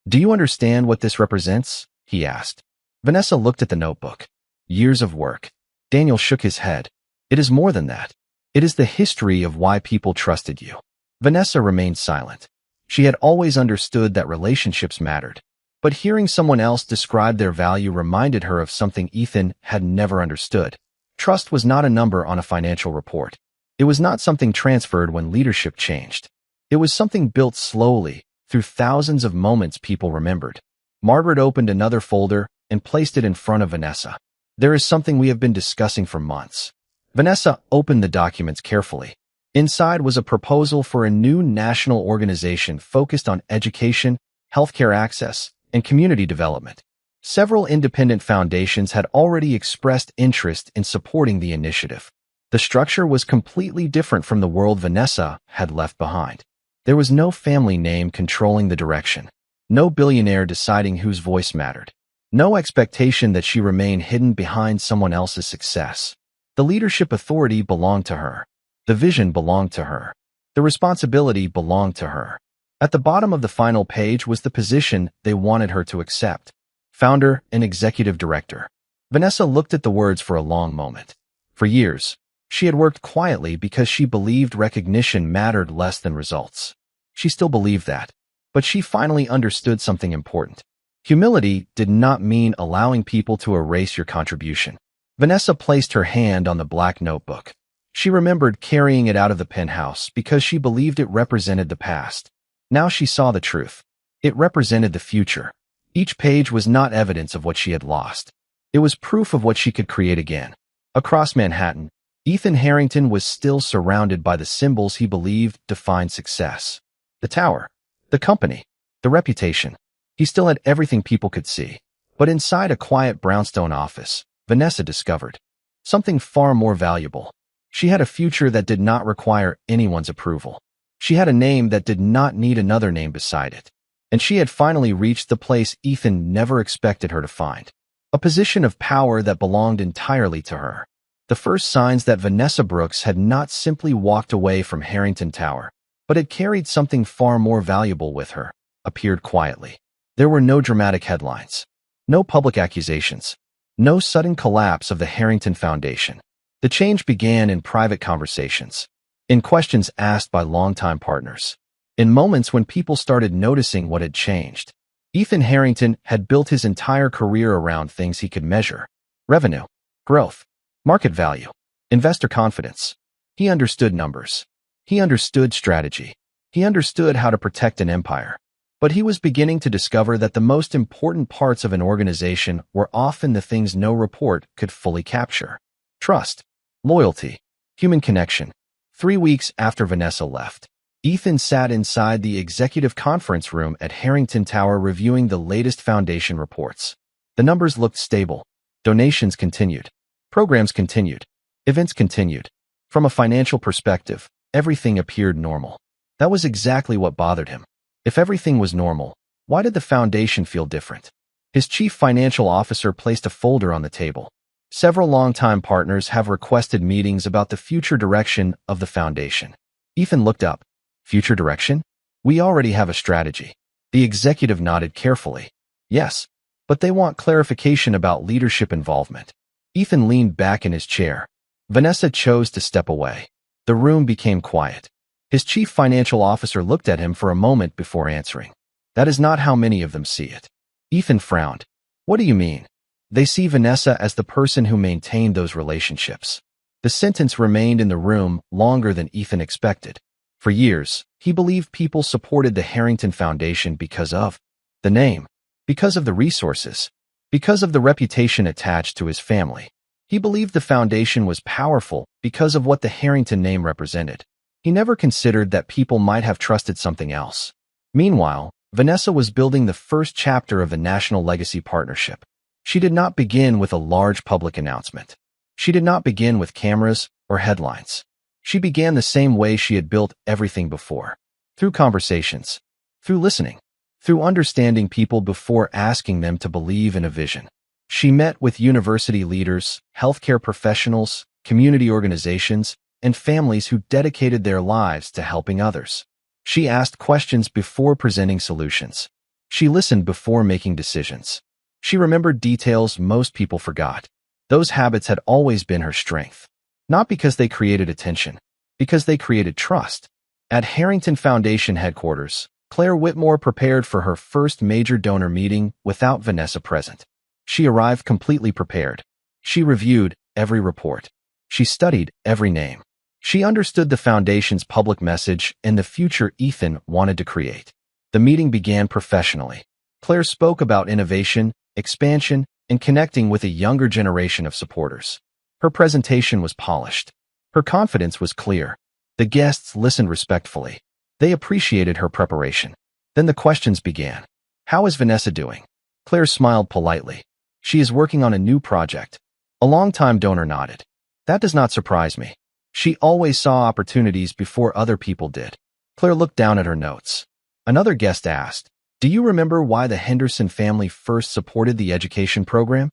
A: "Do you understand what this represents?" he asked. Vanessa looked at the notebook. Years of work. Daniel shook his head. "It is more than that. It is the history of why people trusted you." Vanessa remained silent. She had always understood that relationships mattered. But hearing someone else describe their value reminded her of something Ethan had never understood. Trust was not a number on a financial report. It was not something transferred when leadership changed. It was something built slowly, through thousands of moments people remembered. Margaret opened another folder and placed it in front of Vanessa. "There is something we have been discussing for months." Vanessa opened the documents carefully. Inside was a proposal for a new national organization focused on education, healthcare access, and community development. Several independent foundations had already expressed interest in supporting the initiative. The structure was completely different from the world Vanessa had left behind. There was no family name controlling the direction, no billionaire deciding whose voice mattered, no expectation that she remain hidden behind someone else's success. The leadership authority belonged to her. The vision belonged to her. The responsibility belonged to her. At the bottom of the final page was the position they wanted her to accept: founder and executive director. Vanessa looked at the words for a long moment. For years, she had worked quietly because she believed recognition mattered less than results. She still believed that, but she finally understood something important. Humility did not mean allowing people to erase your contribution. Vanessa placed her hand on the black notebook. She remembered carrying it out of the penthouse because she believed it represented the past. Now she saw the truth. It represented the future. Each page was not evidence of what she had lost. It was proof of what she could create again. Across Manhattan, Ethan Harrington was still surrounded by the symbols he believed defined success. The tower, the company, the reputation. He still had everything people could see. But inside a quiet brownstone office, Vanessa discovered something far more valuable. She had a future that did not require anyone's approval. She had a name that did not need another name beside it. And she had finally reached the place Ethan never expected her to find. A position of power that belonged entirely to her. The first signs that Vanessa Brooks had not simply walked away from Harrington Tower, but had carried something far more valuable with her, appeared quietly. There were no dramatic headlines, no public accusations, no sudden collapse of the Harrington Foundation. The change began in private conversations, in questions asked by longtime partners, in moments when people started noticing what had changed. Ethan Harrington had built his entire career around things he could measure: revenue, growth, market value, investor confidence. He understood numbers. He understood strategy. He understood how to protect an empire. But he was beginning to discover that the most important parts of an organization were often the things no report could fully capture: trust, loyalty, human connection. 3 weeks after Vanessa left, Ethan sat inside the executive conference room at Harrington Tower reviewing the latest foundation reports. The numbers looked stable. Donations continued. Programs continued. Events continued. From a financial perspective, everything appeared normal. That was exactly what bothered him. If everything was normal, why did the foundation feel different? His chief financial officer placed a folder on the table. Several longtime partners have requested meetings about the future direction of the foundation. Ethan looked up. Future direction? We already have a strategy. The executive nodded carefully. Yes, but they want clarification about leadership involvement. Ethan leaned back in his chair. Vanessa chose to step away. The room became quiet. His chief financial officer looked at him for a moment before answering. That is not how many of them see it. Ethan frowned. What do you mean? They see Vanessa as the person who maintained those relationships. The sentence remained in the room longer than Ethan expected. For years, he believed people supported the Harrington Foundation because of the name, because of the resources, because of the reputation attached to his family. He believed the foundation was powerful because of what the Harrington name represented. He never considered that people might have trusted something else. Meanwhile, Vanessa was building the first chapter of the National Legacy Partnership. She did not begin with a large public announcement. She did not begin with cameras or headlines. She began the same way she had built everything before. Through conversations, through listening, through understanding people before asking them to believe in a vision. She met with university leaders, healthcare professionals, community organizations, and families who dedicated their lives to helping others. She asked questions before presenting solutions. She listened before making decisions. She remembered details most people forgot. Those habits had always been her strength. Not because they created attention, because they created trust. At Harrington Foundation headquarters, Claire Whitmore prepared for her first major donor meeting without Vanessa present. She arrived completely prepared. She reviewed every report. She studied every name. She understood the foundation's public message and the future Ethan wanted to create. The meeting began professionally. Claire spoke about innovation, expansion, and connecting with a younger generation of supporters. Her presentation was polished. Her confidence was clear. The guests listened respectfully. They appreciated her preparation. Then the questions began. How is Vanessa doing? Claire smiled politely. She is working on a new project. A longtime donor nodded. That does not surprise me. She always saw opportunities before other people did. Claire looked down at her notes. Another guest asked, do you remember why the Henderson family first supported the education program?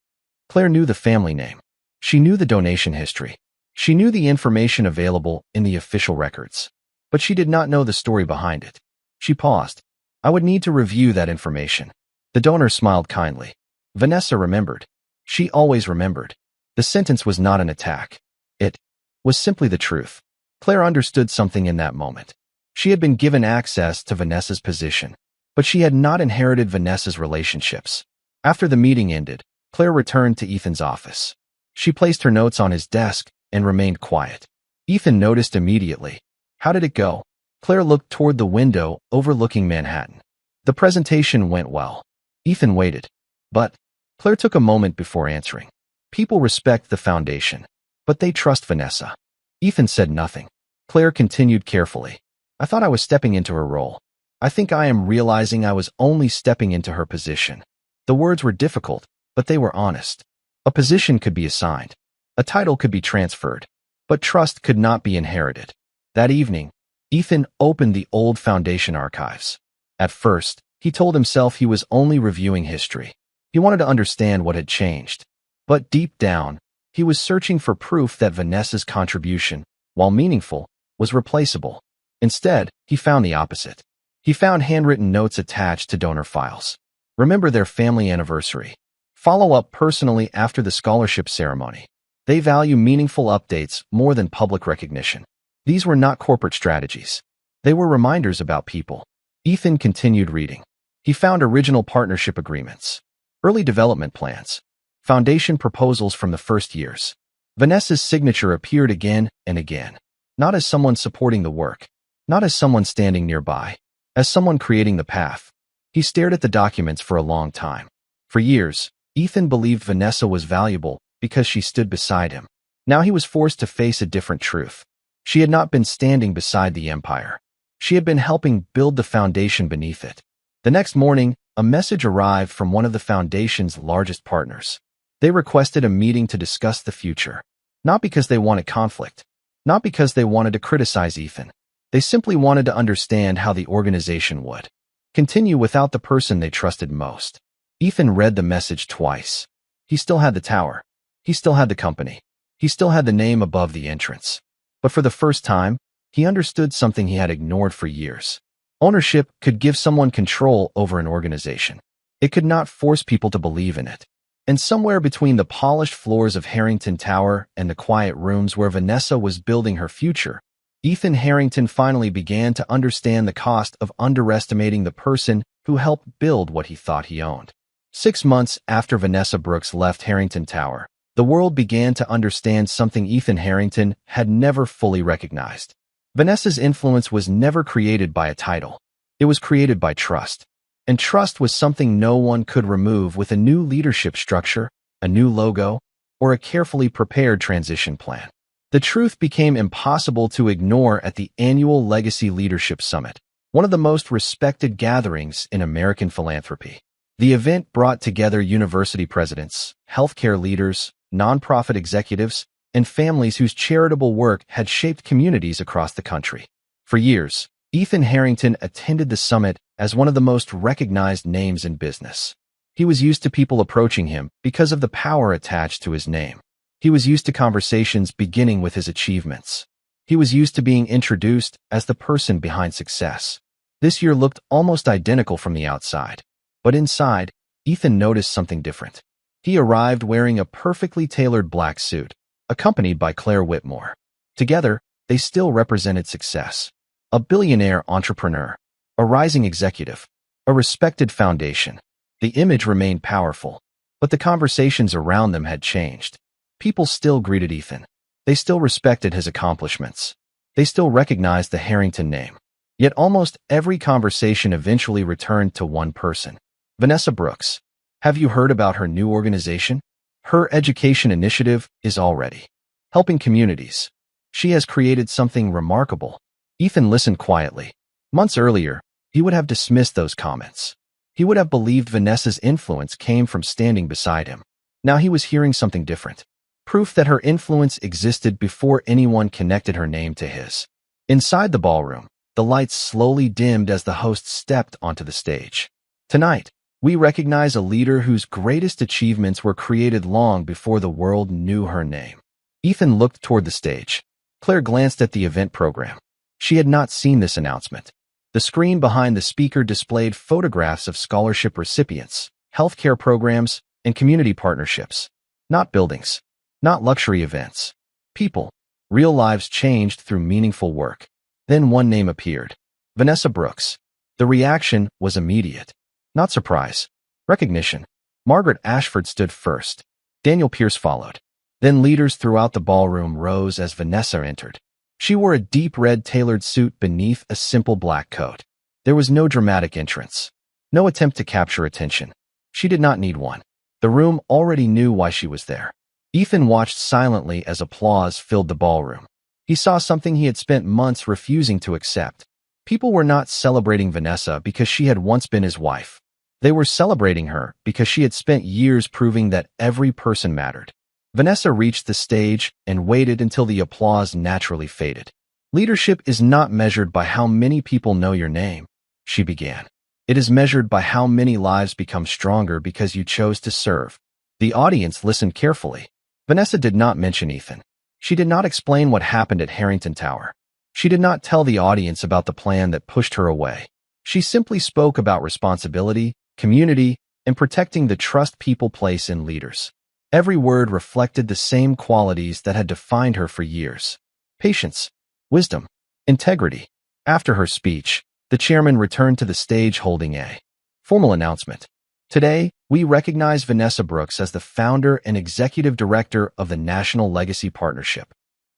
A: Claire knew the family name. She knew the donation history. She knew the information available in the official records. But she did not know the story behind it. She paused. I would need to review that information. The donor smiled kindly. Vanessa remembered. She always remembered. The sentence was not an attack. It was simply the truth. Claire understood something in that moment. She had been given access to Vanessa's position, but she had not inherited Vanessa's relationships. After the meeting ended, Claire returned to Ethan's office. She placed her notes on his desk and remained quiet. Ethan noticed immediately. How did it go? Claire looked toward the window overlooking Manhattan. The presentation went well. Ethan waited. But Claire took a moment before answering. People respect the foundation, but they trust Vanessa. Ethan said nothing. Claire continued carefully. I thought I was stepping into her role. I think I am realizing I was only stepping into her position. The words were difficult, but they were honest. A position could be assigned. A title could be transferred. But trust could not be inherited. That evening, Ethan opened the old foundation archives. At first, he told himself he was only reviewing history. He wanted to understand what had changed. But deep down, he was searching for proof that Vanessa's contribution, while meaningful, was replaceable. Instead, he found the opposite. He found handwritten notes attached to donor files. Remember their family anniversary. Follow up personally after the scholarship ceremony. They value meaningful updates more than public recognition. These were not corporate strategies. They were reminders about people. Ethan continued reading. He found original partnership agreements, early development plans, foundation proposals from the first years. Vanessa's signature appeared again and again, not as someone supporting the work, not as someone standing nearby, as someone creating the path. He stared at the documents for a long time. For years, Ethan believed Vanessa was valuable because she stood beside him. Now he was forced to face a different truth. She had not been standing beside the empire. She had been helping build the foundation beneath it. The next morning, a message arrived from one of the foundation's largest partners. They requested a meeting to discuss the future. Not because they wanted conflict. Not because they wanted to criticize Ethan. They simply wanted to understand how the organization would continue without the person they trusted most. Ethan read the message twice. He still had the tower. He still had the company. He still had the name above the entrance. But for the first time, he understood something he had ignored for years. Ownership could give someone control over an organization. It could not force people to believe in it. And somewhere between the polished floors of Harrington Tower and the quiet rooms where Vanessa was building her future, Ethan Harrington finally began to understand the cost of underestimating the person who helped build what he thought he owned. 6 months after Vanessa Brooks left Harrington Tower, the world began to understand something Ethan Harrington had never fully recognized. Vanessa's influence was never created by a title. It was created by trust. And trust was something no one could remove with a new leadership structure, a new logo, or a carefully prepared transition plan. The truth became impossible to ignore at the annual Legacy Leadership Summit, one of the most respected gatherings in American philanthropy. The event brought together university presidents, healthcare leaders, nonprofit executives, and families whose charitable work had shaped communities across the country. For years, Ethan Harrington attended the summit as one of the most recognized names in business. He was used to people approaching him because of the power attached to his name. He was used to conversations beginning with his achievements. He was used to being introduced as the person behind success. This year looked almost identical from the outside. But inside, Ethan noticed something different. He arrived wearing a perfectly tailored black suit, accompanied by Claire Whitmore. Together, they still represented success. A billionaire entrepreneur, a rising executive, a respected foundation. The image remained powerful, but the conversations around them had changed. People still greeted Ethan. They still respected his accomplishments. They still recognized the Harrington name. Yet almost every conversation eventually returned to one person. Vanessa Brooks. Have you heard about her new organization? Her education initiative is already helping communities. She has created something remarkable. Ethan listened quietly. Months earlier, he would have dismissed those comments. He would have believed Vanessa's influence came from standing beside him. Now he was hearing something different. Proof that her influence existed before anyone connected her name to his. Inside the ballroom, the lights slowly dimmed as the host stepped onto the stage. Tonight, we recognize a leader whose greatest achievements were created long before the world knew her name. Ethan looked toward the stage. Claire glanced at the event program. She had not seen this announcement. The screen behind the speaker displayed photographs of scholarship recipients, healthcare programs, and community partnerships. Not buildings. Not luxury events. People. Real lives changed through meaningful work. Then one name appeared. Vanessa Brooks. The reaction was immediate. Not surprise. Recognition. Margaret Ashford stood first. Daniel Pierce followed. Then leaders throughout the ballroom rose as Vanessa entered. She wore a deep red tailored suit beneath a simple black coat. There was no dramatic entrance. No attempt to capture attention. She did not need one. The room already knew why she was there. Ethan watched silently as applause filled the ballroom. He saw something he had spent months refusing to accept. People were not celebrating Vanessa because she had once been his wife. They were celebrating her because she had spent years proving that every person mattered. Vanessa reached the stage and waited until the applause naturally faded. Leadership is not measured by how many people know your name, she began. It is measured by how many lives become stronger because you chose to serve. The audience listened carefully. Vanessa did not mention Ethan. She did not explain what happened at Harrington Tower. She did not tell the audience about the plan that pushed her away. She simply spoke about responsibility, community, and protecting the trust people place in leaders. Every word reflected the same qualities that had defined her for years. Patience, wisdom, integrity. After her speech, the chairman returned to the stage holding a formal announcement. Today, we recognize Vanessa Brooks as the founder and executive director of the National Legacy Partnership.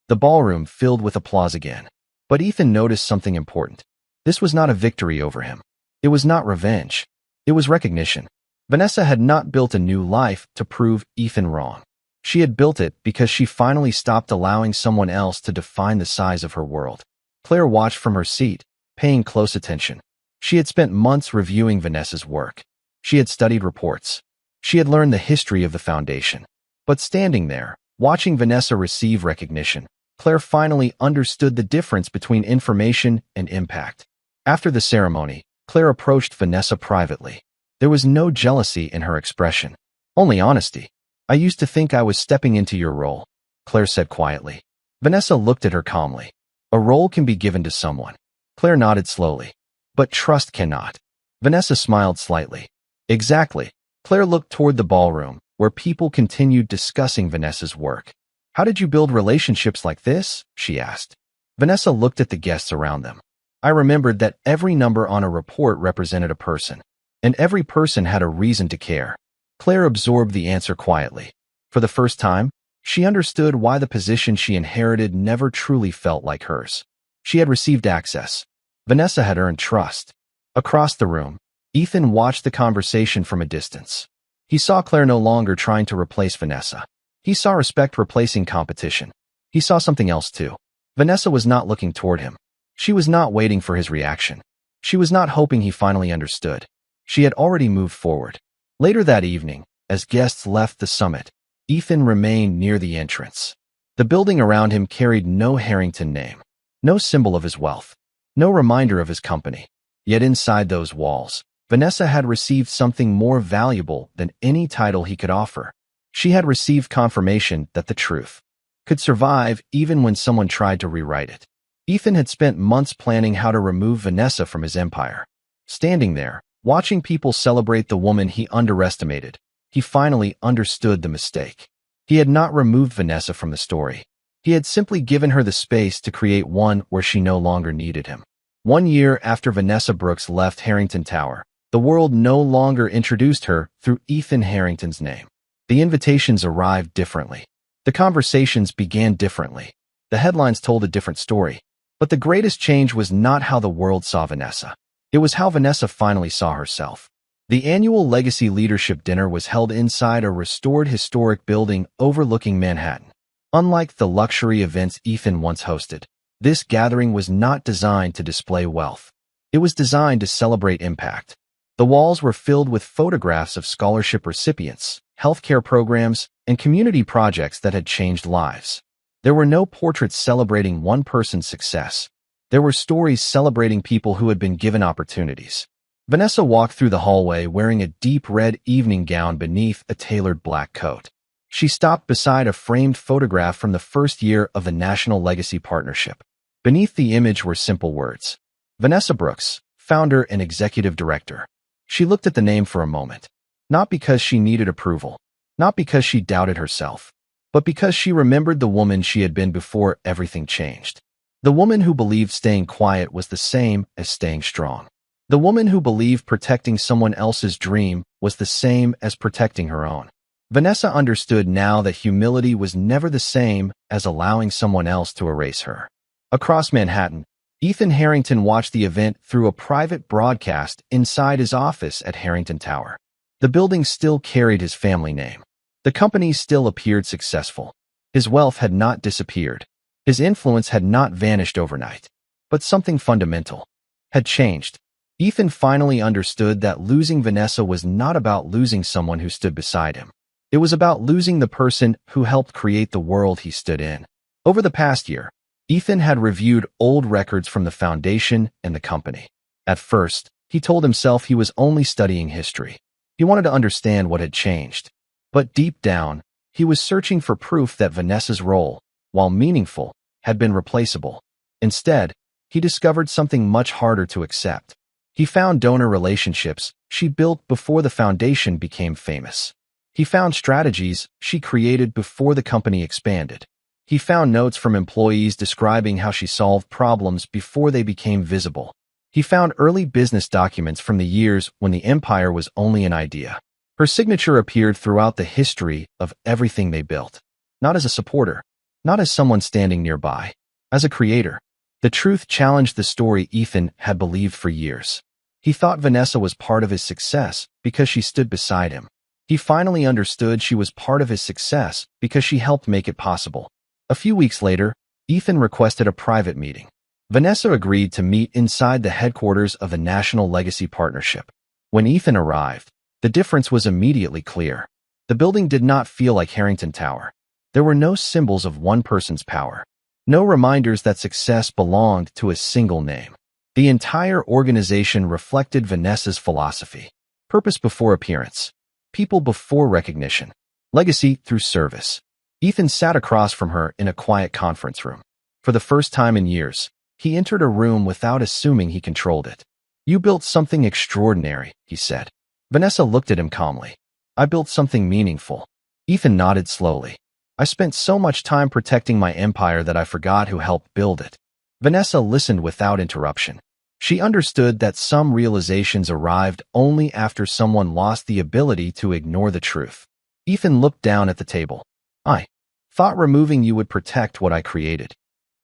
A: The ballroom filled with applause again. But Ethan noticed something important. This was not a victory over him. It was not revenge. It was recognition. Vanessa had not built a new life to prove Ethan wrong. She had built it because she finally stopped allowing someone else to define the size of her world. Claire watched from her seat, paying close attention. She had spent months reviewing Vanessa's work. She had studied reports. She had learned the history of the foundation. But standing there, watching Vanessa receive recognition, Claire finally understood the difference between information and impact. After the ceremony, Claire approached Vanessa privately. There was no jealousy in her expression, only honesty. I used to think I was stepping into your role, Claire said quietly. Vanessa looked at her calmly. A role can be given to someone. Claire nodded slowly. but trust cannot. Vanessa smiled slightly. Exactly. Claire looked toward the ballroom, where people continued discussing Vanessa's work. How did you build relationships like this? She asked. Vanessa looked at the guests around them. I remembered that every number on a report represented a person, and every person had a reason to care. Claire absorbed the answer quietly. For the first time, she understood why the position she inherited never truly felt like hers. She had received access. Vanessa had earned trust. Across the room, Ethan watched the conversation from a distance. He saw Claire no longer trying to replace Vanessa. He saw respect replacing competition. He saw something else too. Vanessa was not looking toward him. She was not waiting for his reaction. She was not hoping he finally understood. She had already moved forward. Later that evening, as guests left the summit, Ethan remained near the entrance. The building around him carried no Harrington name, no symbol of his wealth, no reminder of his company. Yet inside those walls, Vanessa had received something more valuable than any title he could offer. She had received confirmation that the truth could survive even when someone tried to rewrite it. Ethan had spent months planning how to remove Vanessa from his empire. Standing there, watching people celebrate the woman he underestimated, he finally understood the mistake. He had not removed Vanessa from the story. He had simply given her the space to create one where she no longer needed him. 1 year after Vanessa Brooks left Harrington Tower, the world no longer introduced her through Ethan Harrington's name. The invitations arrived differently. The conversations began differently. The headlines told a different story. But the greatest change was not how the world saw Vanessa. It was how Vanessa finally saw herself. The annual Legacy Leadership Dinner was held inside a restored historic building overlooking Manhattan. Unlike the luxury events Ethan once hosted, this gathering was not designed to display wealth. It was designed to celebrate impact. The walls were filled with photographs of scholarship recipients, healthcare programs, and community projects that had changed lives. There were no portraits celebrating one person's success. There were stories celebrating people who had been given opportunities. Vanessa walked through the hallway wearing a deep red evening gown beneath a tailored black coat. She stopped beside a framed photograph from the first year of the National Legacy Partnership. Beneath the image were simple words: Vanessa Brooks, founder and executive director. She looked at the name for a moment, not because she needed approval, not because she doubted herself, but because she remembered the woman she had been before everything changed. The woman who believed staying quiet was the same as staying strong. The woman who believed protecting someone else's dream was the same as protecting her own. Vanessa understood now that humility was never the same as allowing someone else to erase her. Across Manhattan, Ethan Harrington watched the event through a private broadcast inside his office at Harrington Tower. The building still carried his family name. The company still appeared successful. His wealth had not disappeared. His influence had not vanished overnight. But something fundamental had changed. Ethan finally understood that losing Vanessa was not about losing someone who stood beside him. It was about losing the person who helped create the world he stood in. Over the past year, Ethan had reviewed old records from the foundation and the company. At first, he told himself he was only studying history. He wanted to understand what had changed. But deep down, he was searching for proof that Vanessa's role, while meaningful, had been replaceable. Instead, he discovered something much harder to accept. He found donor relationships she built before the foundation became famous. He found strategies she created before the company expanded. He found notes from employees describing how she solved problems before they became visible. He found early business documents from the years when the empire was only an idea. Her signature appeared throughout the history of everything they built. Not as a supporter, not as someone standing nearby, as a creator. The truth challenged the story Ethan had believed for years. He thought Vanessa was part of his success because she stood beside him. He finally understood she was part of his success because she helped make it possible. A few weeks later, Ethan requested a private meeting. Vanessa agreed to meet inside the headquarters of the National Legacy Partnership. When Ethan arrived, the difference was immediately clear. The building did not feel like Harrington Tower. There were no symbols of one person's power. No reminders that success belonged to a single name. The entire organization reflected Vanessa's philosophy. Purpose before appearance. People before recognition. Legacy through service. Ethan sat across from her in a quiet conference room. For the first time in years, he entered a room without assuming he controlled it. You built something extraordinary, he said. Vanessa looked at him calmly. I built something meaningful. Ethan nodded slowly. I spent so much time protecting my empire that I forgot who helped build it. Vanessa listened without interruption. She understood that some realizations arrived only after someone lost the ability to ignore the truth. Ethan looked down at the table. I thought removing you would protect what I created.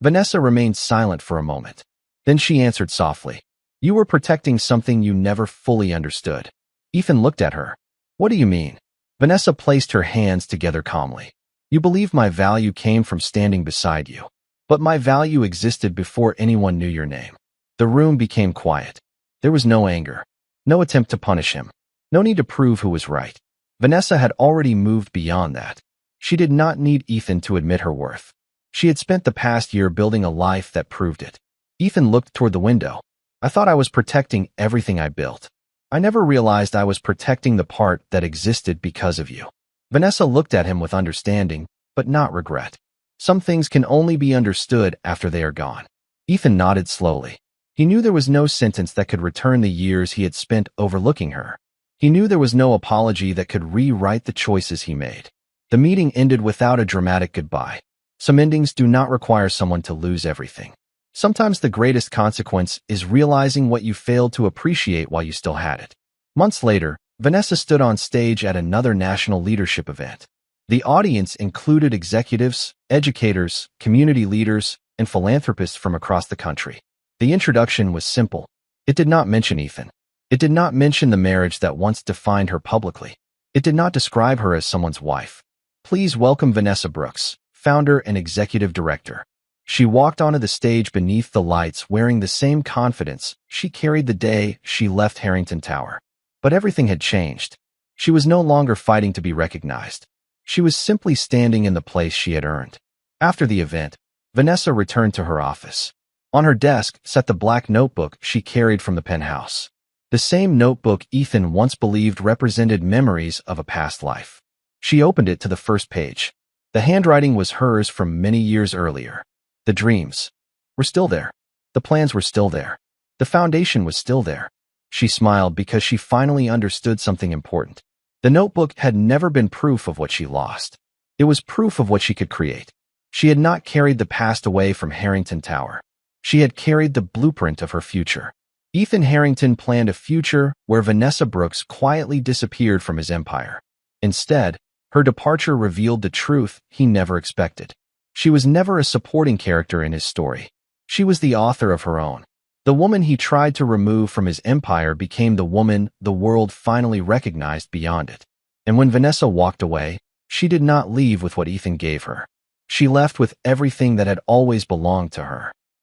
A: Vanessa remained silent for a moment. Then she answered softly. You were protecting something you never fully understood. Ethan looked at her. What do you mean? Vanessa placed her hands together calmly. You believe my value came from standing beside you. But my value existed before anyone knew your name. The room became quiet. There was no anger. No attempt to punish him. No need to prove who was right. Vanessa had already moved beyond that. She did not need Ethan to admit her worth. She had spent the past year building a life that proved it. Ethan looked toward the window. I thought I was protecting everything I built. I never realized I was protecting the part that existed because of you. Vanessa looked at him with understanding, but not regret. Some things can only be understood after they are gone. Ethan nodded slowly. He knew there was no sentence that could return the years he had spent overlooking her. He knew there was no apology that could rewrite the choices he made. The meeting ended without a dramatic goodbye. Some endings do not require someone to lose everything. Sometimes the greatest consequence is realizing what you failed to appreciate while you still had it. Months later, Vanessa stood on stage at another national leadership event. The audience included executives, educators, community leaders, and philanthropists from across the country. The introduction was simple. It did not mention Ethan. It did not mention the marriage that once defined her publicly. It did not describe her as someone's wife. Please welcome Vanessa Brooks, founder and executive director. She walked onto the stage beneath the lights wearing the same confidence she carried the day she left Harrington Tower. But everything had changed. She was no longer fighting to be recognized. She was simply standing in the place she had earned. After the event, Vanessa returned to her office. On her desk sat the black notebook she carried from the penthouse. The same notebook Ethan once believed represented memories of a past life. She opened it to the first page. The handwriting was hers from many years earlier. The dreams were still there. The plans were still there. The foundation was still there. She smiled because she finally understood something important. The notebook had never been proof of what she lost. It was proof of what she could create. She had not carried the past away from Harrington Tower. She had carried the blueprint of her future. Ethan Harrington planned a future where Vanessa Brooks quietly disappeared from his empire. Instead, her departure revealed the truth he never expected. She was never a supporting character in his story. She was the author of her own. The woman he tried to remove from his empire became the woman the world finally recognized beyond it. And when Vanessa walked away, she did not leave with what Ethan gave her. She left with everything that had always belonged to her.